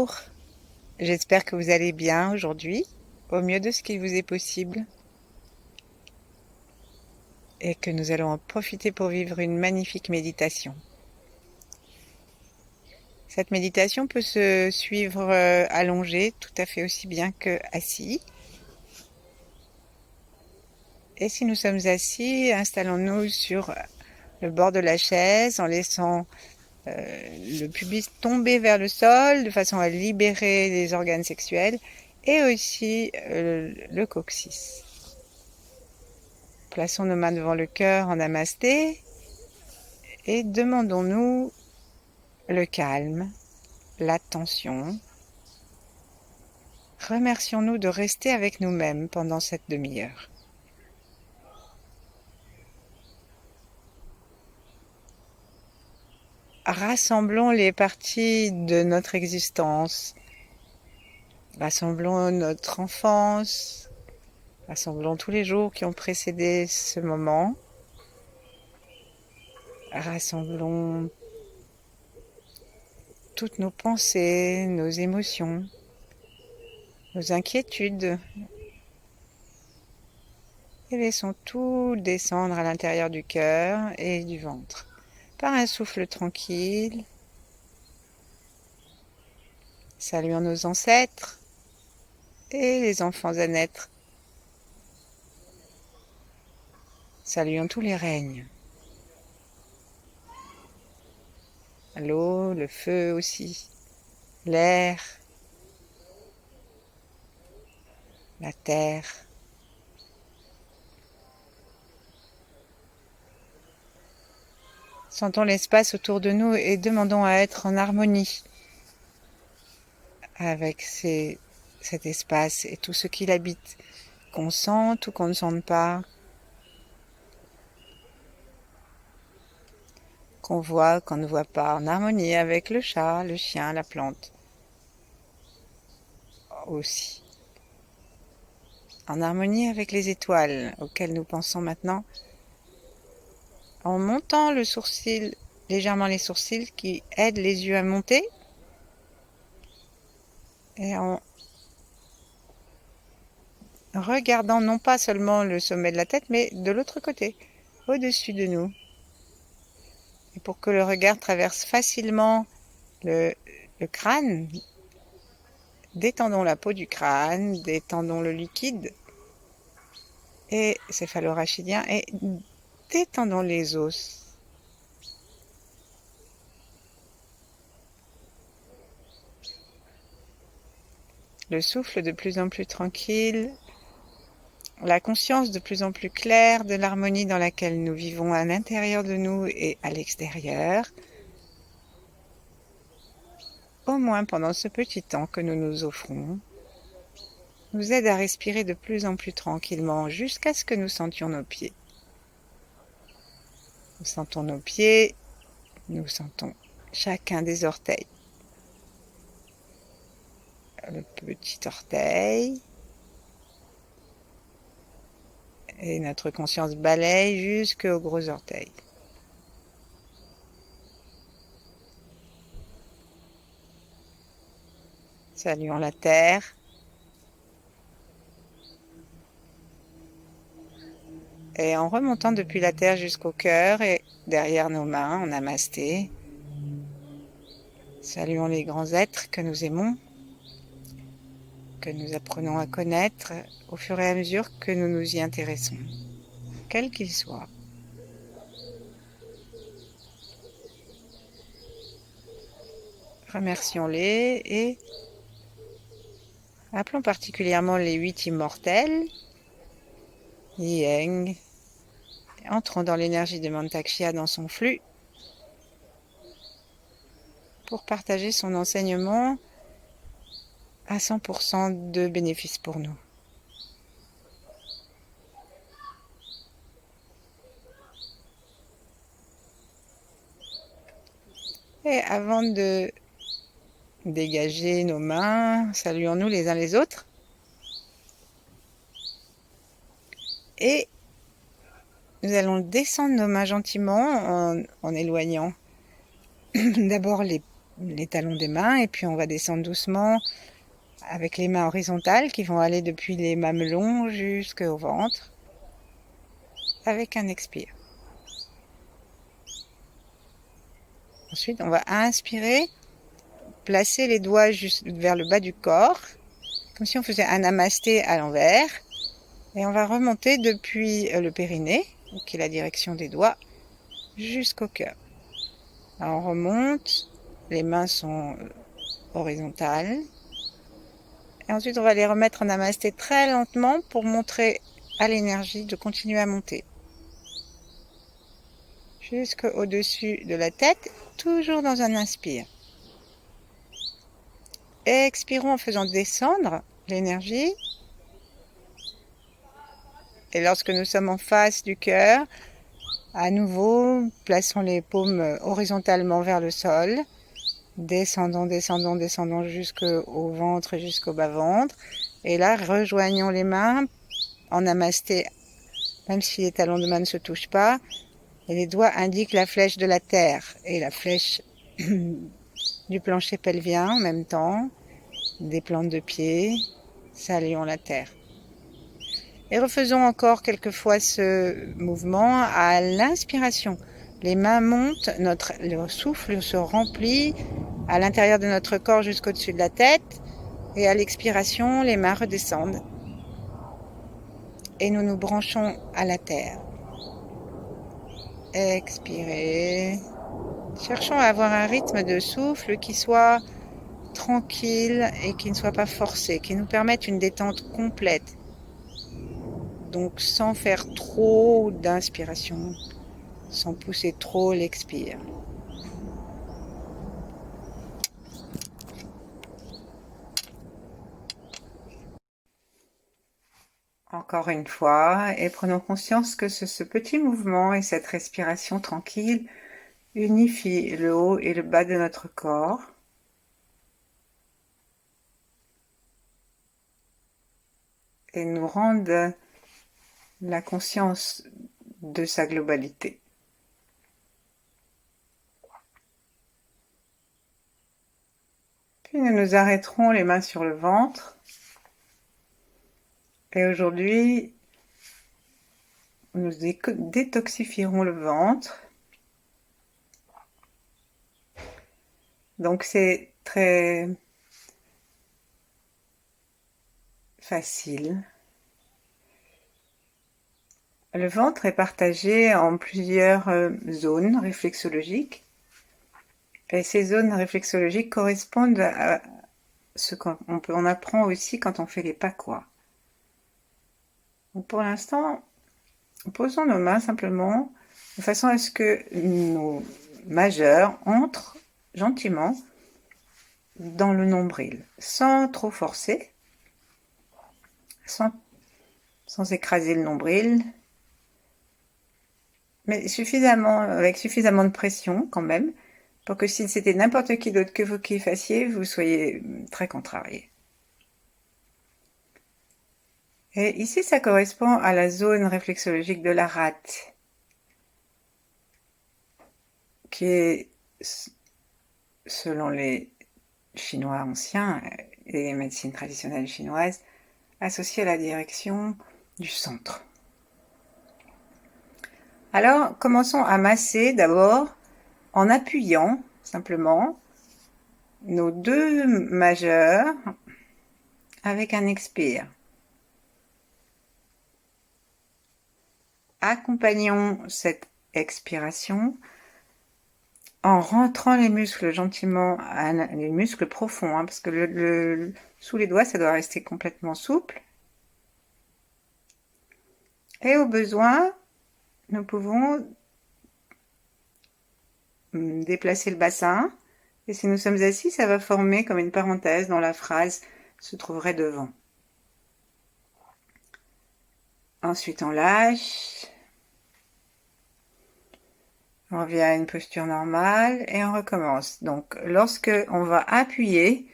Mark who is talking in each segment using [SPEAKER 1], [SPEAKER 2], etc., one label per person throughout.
[SPEAKER 1] Bonjour, j'espère que vous allez bien aujourd'hui, au mieux de ce qu'il vous est possible, et que nous allons en profiter pour vivre une magnifique méditation. Cette méditation peut se suivre allongée tout à fait aussi bien que assis. Et si nous sommes assis, installons-nous sur le bord de la chaise en laissant le pubis tomber vers le sol de façon à libérer les organes sexuels et aussi le coccyx. Plaçons nos mains devant le cœur en namasté et demandons-nous le calme, l'attention. Remercions-nous de rester avec nous-mêmes pendant cette demi-heure. Rassemblons les parties de notre existence. Rassemblons notre enfance. Rassemblons tous les jours qui ont précédé ce moment. Rassemblons toutes nos pensées, nos émotions, nos inquiétudes. Et laissons tout descendre à l'intérieur du cœur et du ventre. Par un souffle tranquille. Saluons nos ancêtres et les enfants à naître. Saluons tous les règnes. L'eau, le feu aussi, l'air, la terre. Sentons l'espace autour de nous et demandons à être en harmonie avec cet espace et tout ce qui l'habite, qu'on sente ou qu'on ne sente pas, qu'on voit, qu'on ne voit pas, en harmonie avec le chat, le chien, la plante aussi. En harmonie avec les étoiles auxquelles nous pensons maintenant, en montant le sourcil, légèrement les sourcils qui aident les yeux à monter, et en regardant non pas seulement le sommet de la tête, mais de l'autre côté, au-dessus de nous. Et pour que le regard traverse facilement le crâne, détendons la peau du crâne, détendons le liquide et céphalorachidien et détendons les os. Le souffle de plus en plus tranquille, la conscience de plus en plus claire de l'harmonie dans laquelle nous vivons à l'intérieur de nous et à l'extérieur, au moins pendant ce petit temps que nous nous offrons, nous aide à respirer de plus en plus tranquillement jusqu'à ce que nous sentions nos pieds. Nous sentons nos pieds, nous sentons chacun des orteils. Le petit orteil. Et notre conscience balaye jusqu'aux gros orteils. Saluons la terre. Et en remontant depuis la terre jusqu'au cœur et derrière nos mains en namasté, saluons les grands êtres que nous aimons, que nous apprenons à connaître au fur et à mesure que nous nous y intéressons, quels qu'ils soient. Remercions-les et appelons particulièrement les 8 immortels, Yang. Entrons dans l'énergie de Mantak-Chia dans son flux pour partager son enseignement à 100% de bénéfices pour nous. Et avant de dégager nos mains, saluons-nous les uns les autres. Et nous allons descendre nos mains gentiment en éloignant d'abord les les talons des mains et puis on va descendre doucement avec les mains horizontales qui vont aller depuis les mamelons jusqu'au ventre avec un expire. Ensuite, on va inspirer, placer les doigts juste vers le bas du corps, comme si on faisait un namasté à l'envers. Et on va remonter depuis le périnée, qui est la direction des doigts, jusqu'au cœur. Alors on remonte, les mains sont horizontales. Et ensuite, on va les remettre en namasté très lentement pour montrer à l'énergie de continuer à monter. Jusqu'au-dessus de la tête, toujours dans un inspire. Expirons en faisant descendre l'énergie. Et lorsque nous sommes en face du cœur, à nouveau, plaçons les paumes horizontalement vers le sol. Descendons, descendons, descendons jusqu'au ventre, jusqu'au bas-ventre. Et là, rejoignons les mains en namasté, même si les talons de main ne se touchent pas. Et les doigts indiquent la flèche de la terre et la flèche du plancher pelvien en même temps. Des plantes de pied, saluons la terre. Et refaisons encore quelques fois ce mouvement à l'inspiration. Les mains montent, le souffle se remplit à l'intérieur de notre corps jusqu'au-dessus de la tête. Et à l'expiration, les mains redescendent. Et nous nous branchons à la terre. Expirez. Cherchons à avoir un rythme de souffle qui soit tranquille et qui ne soit pas forcé, qui nous permette une détente complète. Donc sans faire trop d'inspiration, sans pousser trop l'expire. Encore une fois, et prenons conscience que ce petit mouvement et cette respiration tranquille unifient le haut et le bas de notre corps. Et nous rendent la conscience de sa globalité. Puis nous nous arrêterons les mains sur le ventre. Et aujourd'hui, nous détoxifierons le ventre. Donc c'est très facile. Le ventre est partagé en plusieurs zones réflexologiques. Et ces zones réflexologiques correspondent à ce qu'on apprend aussi quand on fait les pakois. Donc pour l'instant, posons nos mains simplement de façon à ce que nos majeurs entrent gentiment dans le nombril, sans trop forcer, sans écraser le nombril, mais avec suffisamment de pression quand même, pour que si c'était n'importe qui d'autre que vous qui fassiez, vous soyez très contrarié. Et ici, ça correspond à la zone réflexologique de la rate, qui est, selon les Chinois anciens et les médecines traditionnelles chinoises, associée à la direction du centre. Alors, commençons à masser d'abord en appuyant simplement nos deux majeurs avec un expire. Accompagnons cette expiration en rentrant les muscles gentiment, les muscles profonds, parce que sous les doigts, ça doit rester complètement souple. Et au besoin, nous pouvons déplacer le bassin. Et si nous sommes assis, ça va former comme une parenthèse dont la phrase se trouverait devant. Ensuite, on lâche. On revient à une posture normale et on recommence. Donc, lorsque on va appuyer,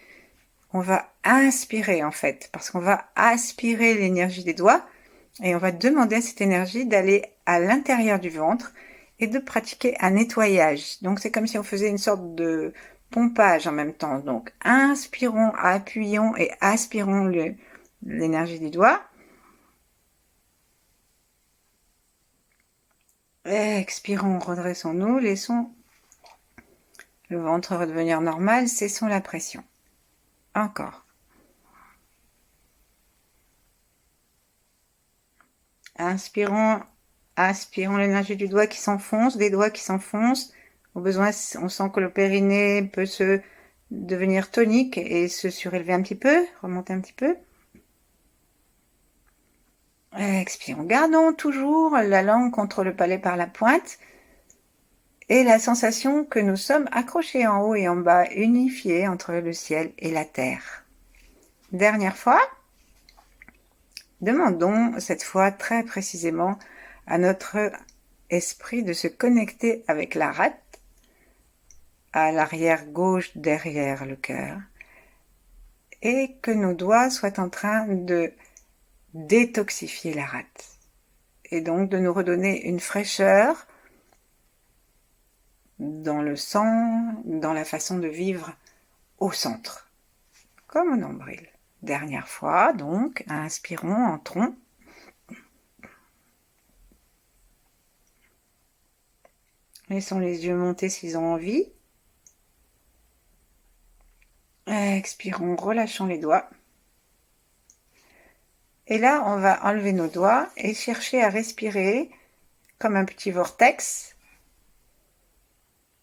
[SPEAKER 1] on va inspirer en fait, parce qu'on va aspirer l'énergie des doigts et on va demander à cette énergie d'aller à l'intérieur du ventre et de pratiquer un nettoyage. Donc, c'est comme si on faisait une sorte de pompage en même temps. Donc, inspirons, appuyons et aspirons l'énergie du doigt. Expirons, redressons-nous, laissons le ventre redevenir normal, cessons la pression. Encore. Inspirons, aspirons l'énergie du doigt qui s'enfonce, des doigts qui s'enfoncent. Au besoin, on sent que le périnée peut devenir tonique et se surélever un petit peu, remonter un petit peu. Expirons. Gardons toujours la langue contre le palais par la pointe et la sensation que nous sommes accrochés en haut et en bas, unifiés entre le ciel et la terre. Dernière fois. Demandons cette fois très précisément à notre esprit de se connecter avec la rate à l'arrière gauche derrière le cœur et que nos doigts soient en train de détoxifier la rate et donc de nous redonner une fraîcheur dans le sang, dans la façon de vivre au centre, comme au nombril. Dernière fois, donc, inspirons, entrons. Laissons les yeux monter s'ils ont envie. Expirons, relâchons les doigts. Et là, on va enlever nos doigts et chercher à respirer comme un petit vortex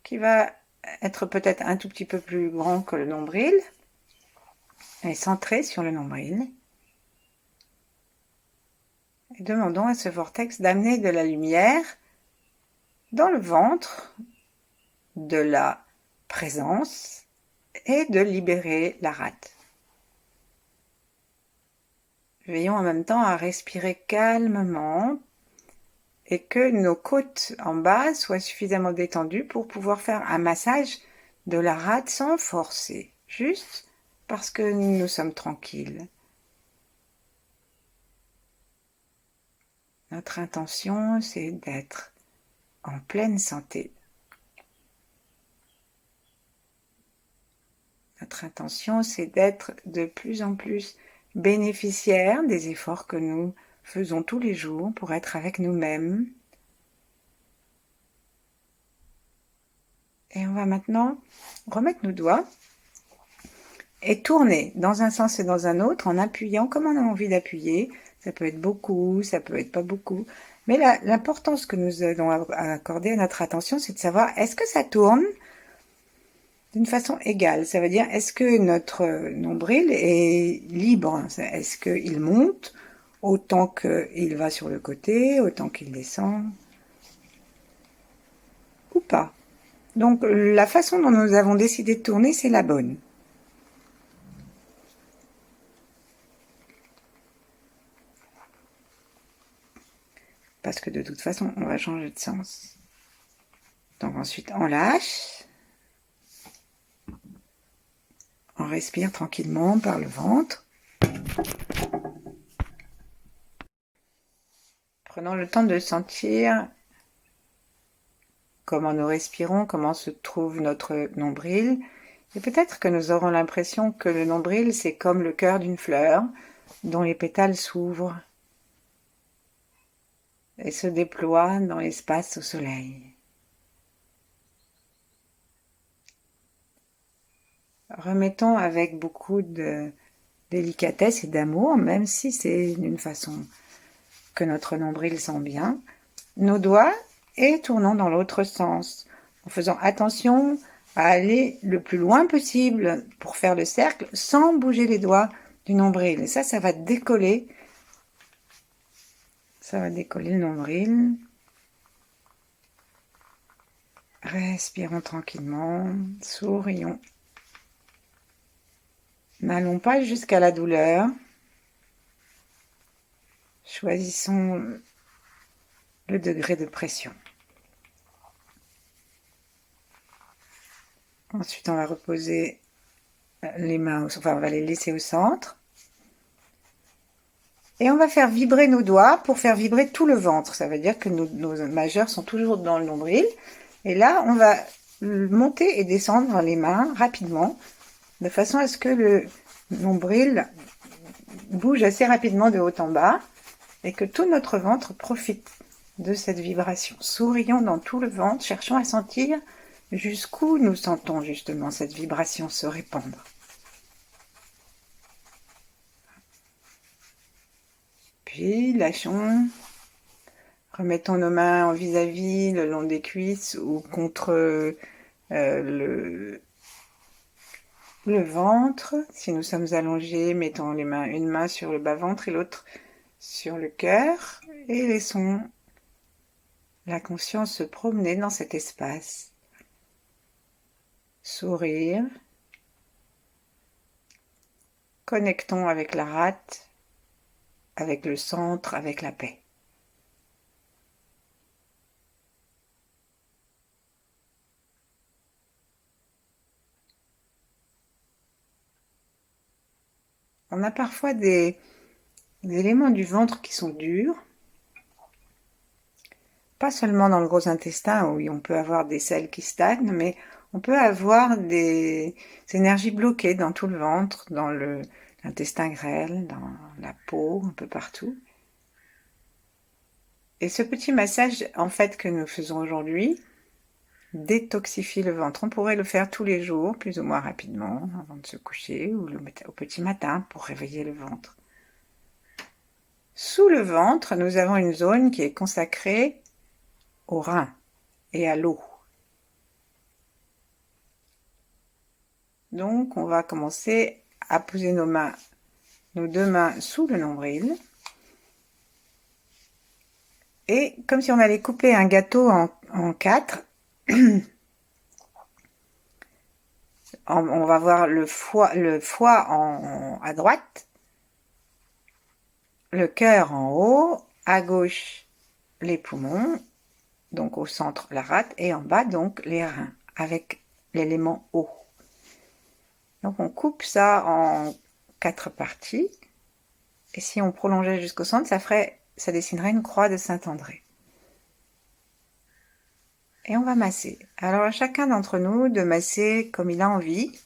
[SPEAKER 1] qui va être peut-être un tout petit peu plus grand que le nombril et centré sur le nombril. Et demandons à ce vortex d'amener de la lumière dans le ventre, de la présence et de libérer la rate. Veillons en même temps à respirer calmement et que nos côtes en bas soient suffisamment détendues pour pouvoir faire un massage de la rate sans forcer, juste parce que nous sommes tranquilles. Notre intention, c'est d'être en pleine santé. Notre intention, c'est d'être de plus en plus bénéficiaire des efforts que nous faisons tous les jours pour être avec nous-mêmes. Et on va maintenant remettre nos doigts et tourner dans un sens et dans un autre en appuyant comme on a envie d'appuyer. Ça peut être beaucoup, ça peut être pas beaucoup. Mais l'importance que nous allons accorder à notre attention, c'est de savoir est-ce que ça tourne d'une façon égale. Ça veut dire, est-ce que notre nombril est libre? Est-ce qu'il monte autant qu'il va sur le côté, autant qu'il descend? Ou pas? Donc, la façon dont nous avons décidé de tourner, c'est la bonne. Parce que de toute façon, on va changer de sens. Donc ensuite, on lâche. On respire tranquillement par le ventre. Prenons le temps de sentir comment nous respirons, comment se trouve notre nombril. Et peut-être que nous aurons l'impression que le nombril, c'est comme le cœur d'une fleur dont les pétales s'ouvrent et se déploient dans l'espace au soleil. Remettons avec beaucoup de délicatesse et d'amour, même si c'est d'une façon que notre nombril sent bien, nos doigts et tournons dans l'autre sens, en faisant attention à aller le plus loin possible pour faire le cercle sans bouger les doigts du nombril. Et ça va décoller. Ça va décoller le nombril. Respirons tranquillement, sourions. N'allons pas jusqu'à la douleur. Choisissons le degré de pression. Ensuite, on va reposer les mains, on va les laisser au centre. Et on va faire vibrer nos doigts pour faire vibrer tout le ventre. Ça veut dire que nos majeurs sont toujours dans le nombril. Et là, on va monter et descendre les mains rapidement, de façon à ce que le nombril bouge assez rapidement de haut en bas et que tout notre ventre profite de cette vibration. Sourions dans tout le ventre, cherchons à sentir jusqu'où nous sentons justement cette vibration se répandre. Puis lâchons, remettons nos mains en vis-à-vis le long des cuisses ou contre le ventre. Si nous sommes allongés, mettons une main sur le bas-ventre et l'autre sur le cœur et laissons la conscience se promener dans cet espace. Sourire. Connectons avec la rate, avec le centre, avec la paix. On a parfois des éléments du ventre qui sont durs, pas seulement dans le gros intestin où on peut avoir des selles qui stagnent, mais on peut avoir des énergies bloquées dans tout le ventre, dans l'intestin grêle, dans la peau, un peu partout. Et ce petit massage, en fait, que nous faisons aujourd'hui, détoxifie le ventre. On pourrait le faire tous les jours, plus ou moins rapidement, avant de se coucher, ou au petit matin pour réveiller le ventre. Sous le ventre, nous avons une zone qui est consacrée aux reins et à l'eau. Donc, on va commencer à poser nos deux mains sous le nombril. Et comme si on allait couper un gâteau en quatre, on va voir le foie à droite, le cœur en haut, à gauche les poumons, donc au centre la rate, et en bas donc les reins, avec l'élément eau. Donc on coupe ça en 4 parties, et si on prolongeait jusqu'au centre, ça dessinerait une croix de Saint-André. Et on va masser. Alors à chacun d'entre nous de masser comme il a envie.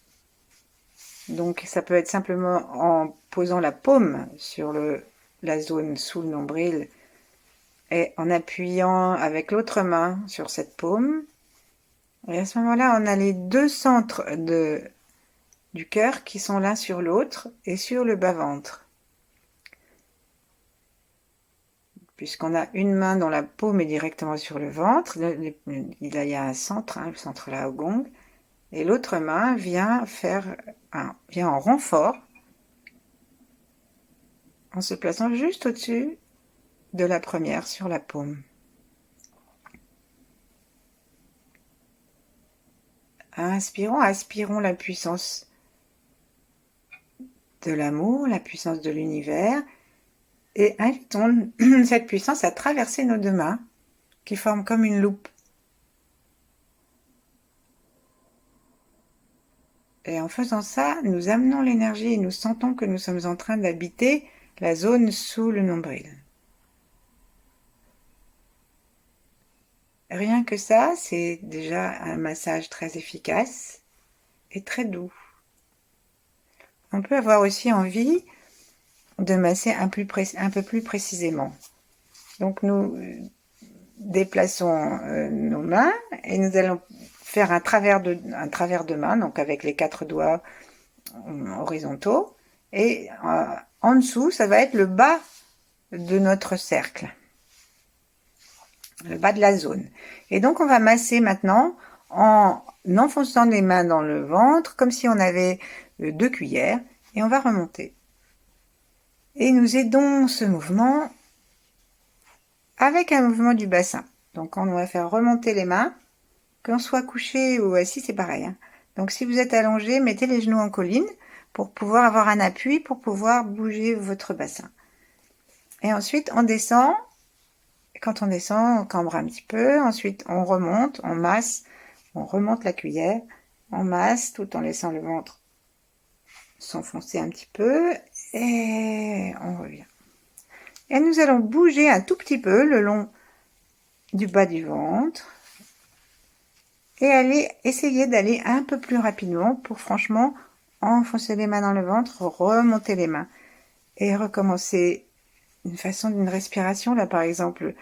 [SPEAKER 1] Donc ça peut être simplement en posant la paume sur la zone sous le nombril et en appuyant avec l'autre main sur cette paume. Et à ce moment-là, on a les deux centres du cœur qui sont l'un sur l'autre et sur le bas-ventre. Puisqu'on a une main dont la paume est directement sur le ventre, il y a un centre, le centre là au gong, et l'autre main vient en renfort en se plaçant juste au-dessus de la première sur la paume. Aspirons la puissance de l'amour, la puissance de l'univers, et invitons cette puissance à traverser nos deux mains qui forment comme une loupe. Et en faisant ça, nous amenons l'énergie et nous sentons que nous sommes en train d'habiter la zone sous le nombril. Rien que ça, c'est déjà un massage très efficace et très doux. On peut avoir aussi envie de masser un peu plus précisément. Donc nous déplaçons nos mains et nous allons faire un travers de main, donc avec les 4 doigts horizontaux, et en dessous, ça va être le bas de notre cercle, le bas de la zone. Et donc on va masser maintenant en enfonçant les mains dans le ventre, comme si on avait 2 cuillères, et on va remonter. Et nous aidons ce mouvement avec un mouvement du bassin. Donc on va faire remonter les mains, qu'on soit couché ou assis, c'est pareil. Donc si vous êtes allongé, mettez les genoux en colline pour pouvoir avoir un appui, pour pouvoir bouger votre bassin. Et ensuite on descend. Quand on descend, on cambre un petit peu. Ensuite on remonte, on masse, on remonte la cuillère, on masse tout en laissant le ventre s'enfoncer un petit peu et on revient. Et nous allons bouger un tout petit peu le long du bas du ventre. et essayer d'aller un peu plus rapidement pour franchement enfoncer les mains dans le ventre, remonter les mains et recommencer une façon d'une respiration. Là, par exemple,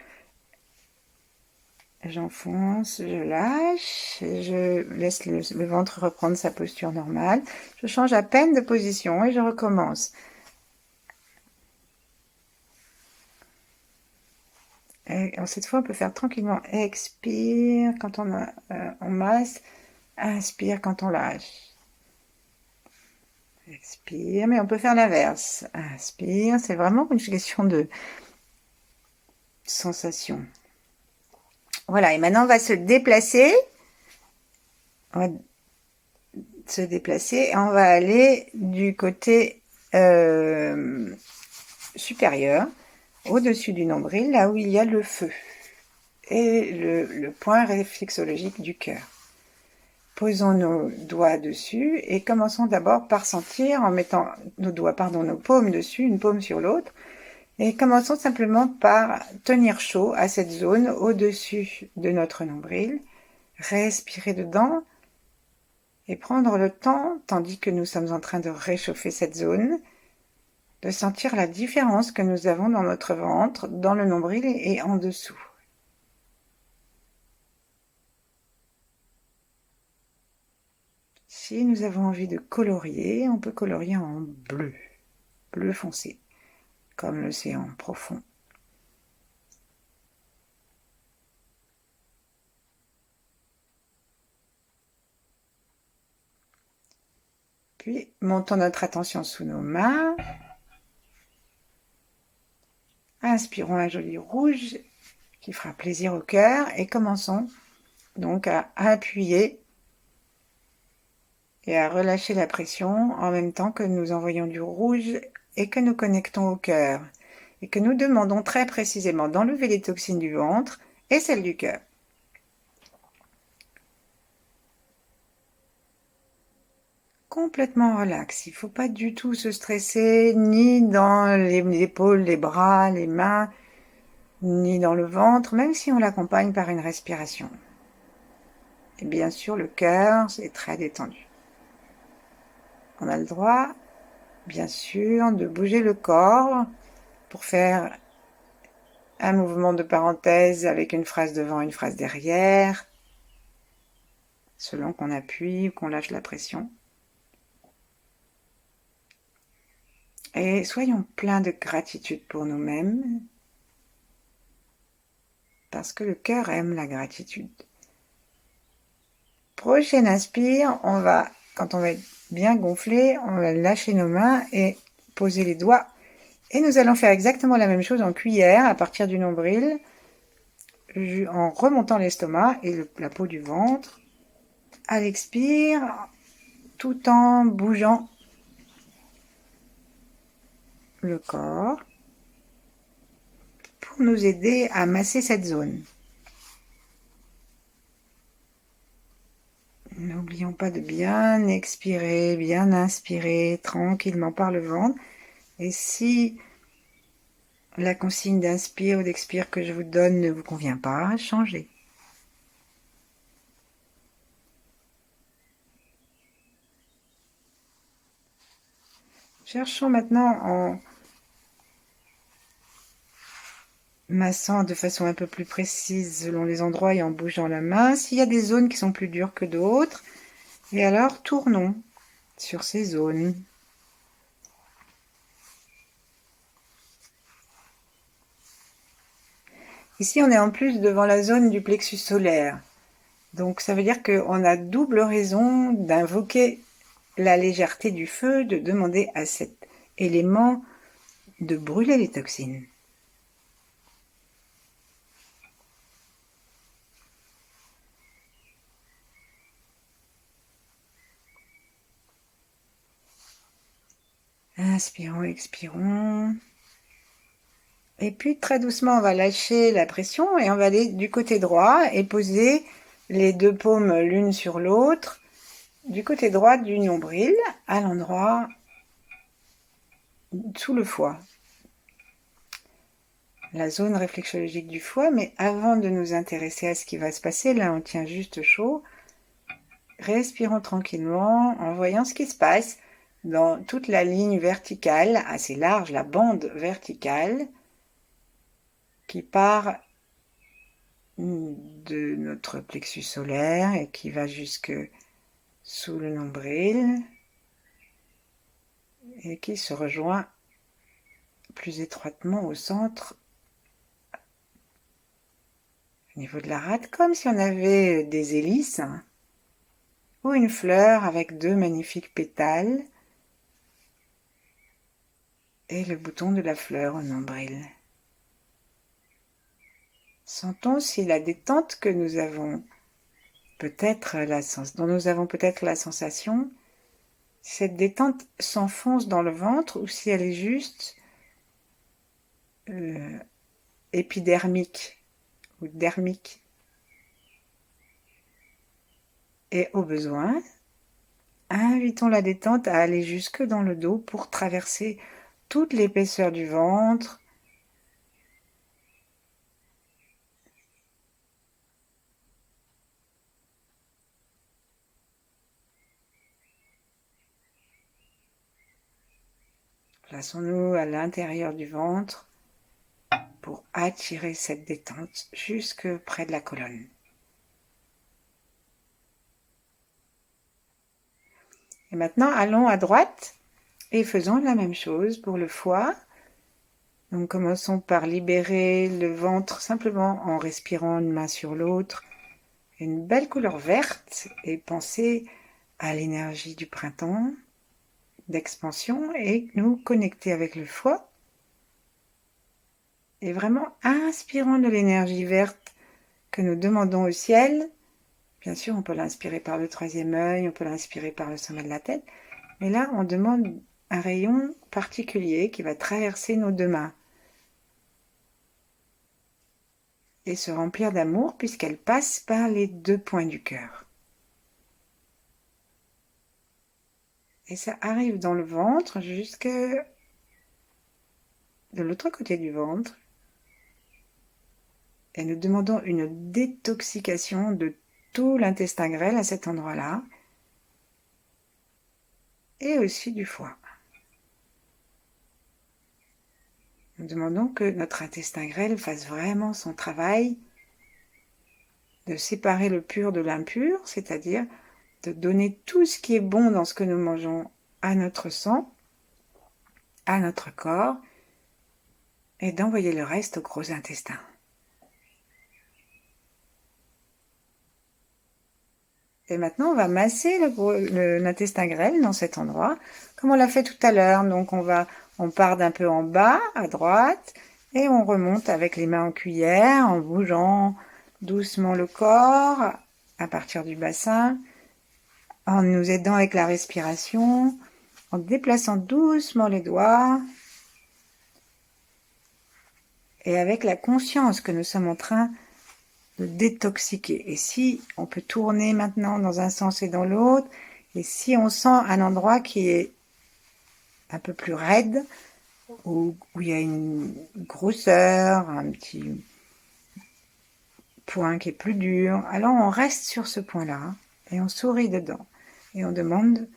[SPEAKER 1] j'enfonce, je lâche, je laisse le ventre reprendre sa posture normale. Je change à peine de position et je recommence. Et cette fois, on peut faire tranquillement. Expire quand on masse. Inspire quand on lâche. Expire, mais on peut faire l'inverse. Inspire, c'est vraiment une question de sensation. Voilà, et maintenant on va se déplacer. On va se déplacer et on va aller du côté supérieur, au-dessus du nombril, là où il y a le feu et le point réflexologique du cœur. Posons nos doigts dessus et commençons d'abord par sentir en mettant nos paumes dessus, une paume sur l'autre. Et commençons simplement par tenir chaud à cette zone au-dessus de notre nombril. Respirer dedans et prendre le temps, tandis que nous sommes en train de réchauffer cette zone, de sentir la différence que nous avons dans notre ventre, dans le nombril et en dessous. Si nous avons envie de colorier, on peut colorier en bleu, bleu foncé, comme l'océan profond. Puis, montons notre attention sous nos mains. Inspirons un joli rouge qui fera plaisir au cœur et commençons donc à appuyer et à relâcher la pression en même temps que nous envoyons du rouge et que nous connectons au cœur et que nous demandons très précisément d'enlever les toxines du ventre et celles du cœur. Complètement relax, il ne faut pas du tout se stresser ni dans les épaules, les bras, les mains, ni dans le ventre, même si on l'accompagne par une respiration. Et bien sûr, le cœur est très détendu. On a le droit, bien sûr, de bouger le corps pour faire un mouvement de parenthèse avec une phrase devant, une phrase derrière, selon qu'on appuie ou qu'on lâche la pression. Et soyons pleins de gratitude pour nous-mêmes, parce que le cœur aime la gratitude. Prochaine inspire, quand on va être bien gonflé, on va lâcher nos mains et poser les doigts. Et nous allons faire exactement la même chose en cuillère à partir du nombril, en remontant l'estomac et la peau du ventre. À l'expire, tout en bougeant le corps pour nous aider à masser cette zone. N'oublions pas de bien expirer, bien inspirer tranquillement par le ventre. Et si la consigne d'inspire ou d'expire que je vous donne ne vous convient pas, changez. Cherchons maintenant en massant de façon un peu plus précise selon les endroits et en bougeant la main, s'il y a des zones qui sont plus dures que d'autres. Et alors, tournons sur ces zones. Ici, on est en plus devant la zone du plexus solaire. Donc, ça veut dire qu'on a double raison d'invoquer la légèreté du feu, de demander à cet élément de brûler les toxines. Inspirons, expirons. Et puis très doucement, on va lâcher la pression et on va aller du côté droit et poser les deux paumes l'une sur l'autre du côté droit du nombril à l'endroit sous le foie. La zone réflexologique du foie, mais avant de nous intéresser à ce qui va se passer, là on tient juste chaud, respirons tranquillement en voyant ce qui se passe dans toute la ligne verticale, assez large, la bande verticale, qui part de notre plexus solaire et qui va jusque sous le nombril et qui se rejoint plus étroitement au centre, au niveau de la rate, comme si on avait des hélices ou une fleur avec deux magnifiques pétales et le bouton de la fleur au nombril. Sentons si la détente que nous avons dont nous avons peut-être la sensation, cette détente s'enfonce dans le ventre ou si elle est juste épidermique ou dermique. Et au besoin, invitons la détente à aller jusque dans le dos pour traverser toute l'épaisseur du ventre, plaçons-nous à l'intérieur du ventre pour attirer cette détente jusque près de la colonne. Et maintenant, allons à droite et faisons la même chose pour le foie. Donc commençons par libérer le ventre simplement en respirant une main sur l'autre. Une belle couleur verte et pensez à l'énergie du printemps, d'expansion et nous connecter avec le foie. Et vraiment inspirons de l'énergie verte que nous demandons au ciel. Bien sûr, on peut l'inspirer par le troisième œil, on peut l'inspirer par le sommet de la tête. Mais là, on demande un rayon particulier qui va traverser nos deux mains et se remplir d'amour puisqu'elle passe par les deux points du cœur. Et ça arrive dans le ventre jusque de l'autre côté du ventre. Et nous demandons une détoxication de tout l'intestin grêle à cet endroit-là. Et aussi du foie. Nous demandons que notre intestin grêle fasse vraiment son travail de séparer le pur de l'impur, c'est-à-dire de donner tout ce qui est bon dans ce que nous mangeons à notre sang, à notre corps, et d'envoyer le reste au gros intestin. Et maintenant, on va masser l'intestin grêle dans cet endroit, comme on l'a fait tout à l'heure. Donc, on part d'un peu en bas, à droite, et on remonte avec les mains en cuillère, en bougeant doucement le corps à partir du bassin, en nous aidant avec la respiration, en déplaçant doucement les doigts, et avec la conscience que nous sommes en train de détoxiquer. Et si on peut tourner maintenant dans un sens et dans l'autre, et si on sent un endroit qui est un peu plus raide, où il y a une grosseur, un petit point qui est plus dur, alors on reste sur ce point-là et on sourit dedans. Et on demande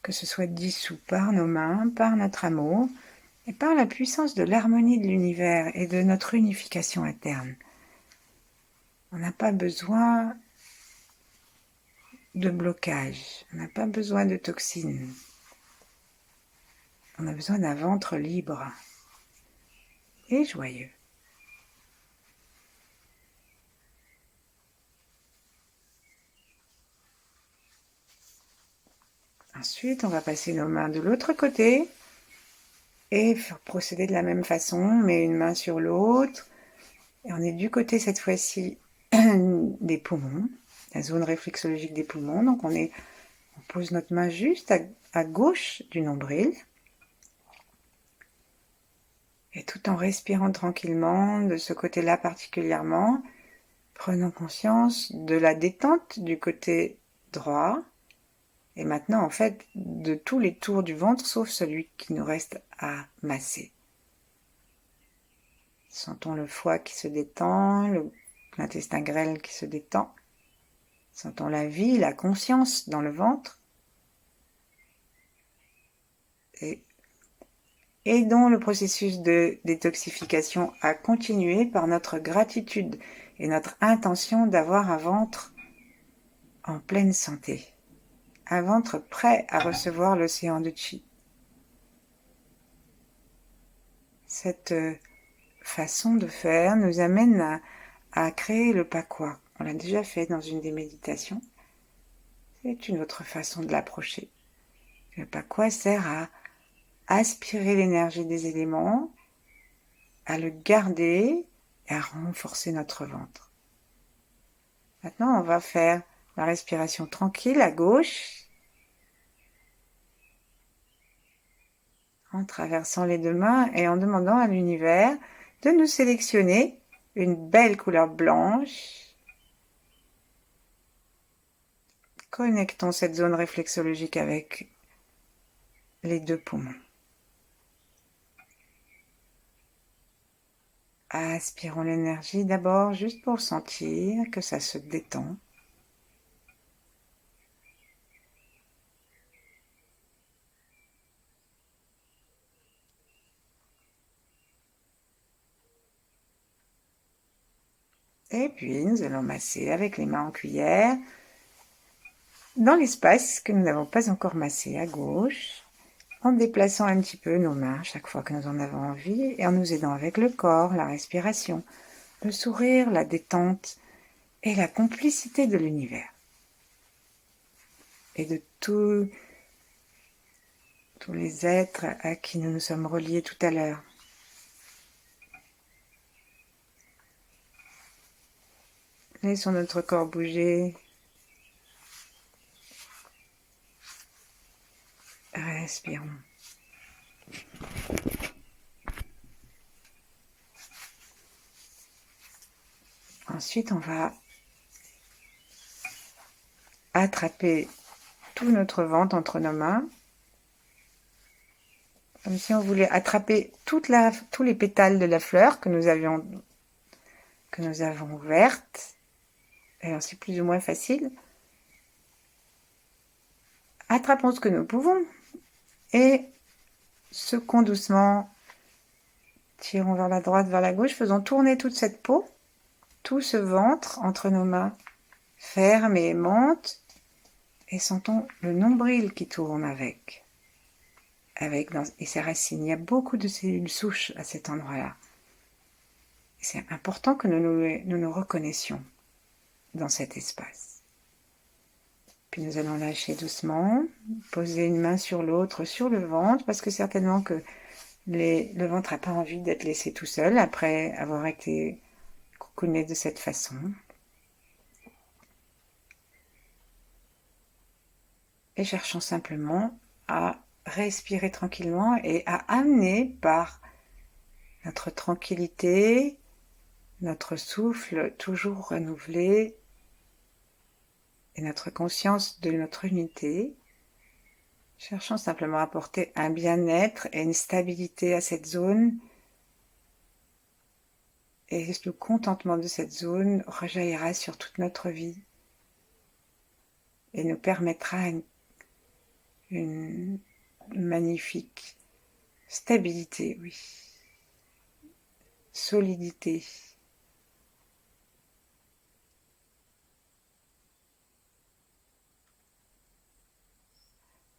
[SPEAKER 1] que ce soit dissous par nos mains, par notre amour et par la puissance de l'harmonie de l'univers et de notre unification interne. On n'a pas besoin de blocage, on n'a pas besoin de toxines. On a besoin d'un ventre libre et joyeux. Ensuite, on va passer nos mains de l'autre côté et procéder de la même façon, mais une main sur l'autre. Et on est du côté cette fois-ci des poumons, la zone réflexologique des poumons. Donc on pose notre main juste à gauche du nombril. Et tout en respirant tranquillement, de ce côté-là particulièrement, prenons conscience de la détente du côté droit. Et maintenant, en fait, de tous les tours du ventre, sauf celui qui nous reste à masser. Sentons le foie qui se détend, l'intestin grêle qui se détend. Sentons la vie, la conscience dans le ventre. Et aidons le processus de détoxification à continuer par notre gratitude et notre intention d'avoir un ventre en pleine santé. Un ventre prêt à recevoir l'océan de Chi. Cette façon de faire nous amène à créer le Pakwa. On l'a déjà fait dans une des méditations. C'est une autre façon de l'approcher. Le Pakwa sert à aspirer l'énergie des éléments, à le garder et à renforcer notre ventre. Maintenant, on va faire la respiration tranquille à gauche, en traversant les deux mains et en demandant à l'univers de nous sélectionner une belle couleur blanche. Connectons cette zone réflexologique avec les deux poumons. Aspirons l'énergie d'abord juste pour sentir que ça se détend. Et puis nous allons masser avec les mains en cuillère dans l'espace que nous n'avons pas encore massé à gauche, en déplaçant un petit peu nos mains chaque fois que nous en avons envie et en nous aidant avec le corps, la respiration, le sourire, la détente et la complicité de l'univers et de tous les êtres à qui nous nous sommes reliés tout à l'heure. Laissons notre corps bouger. Respirons. Ensuite, on va attraper tout notre ventre entre nos mains, comme si on voulait attraper tous les pétales de la fleur que nous avons ouverte. Alors c'est plus ou moins facile. Attrapons ce que nous pouvons et secouons doucement, tirons vers la droite, vers la gauche, faisons tourner toute cette peau, tout ce ventre entre nos mains, ferme et monte, et sentons le nombril qui tourne avec et ses racines. Il y a beaucoup de cellules souches à cet endroit-là. C'est important que nous reconnaissions dans cet espace. Puis nous allons lâcher doucement, poser une main sur l'autre, sur le ventre, parce que certainement que le ventre n'a pas envie d'être laissé tout seul après avoir été coucouné de cette façon. Et cherchons simplement à respirer tranquillement et à amener par notre tranquillité, notre souffle toujours renouvelé et notre conscience de notre unité, cherchons simplement à apporter un bien-être et une stabilité à cette zone, et le contentement de cette zone rejaillira sur toute notre vie et nous permettra une magnifique stabilité, oui, solidité.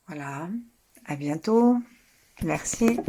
[SPEAKER 1] Voilà, à bientôt, merci.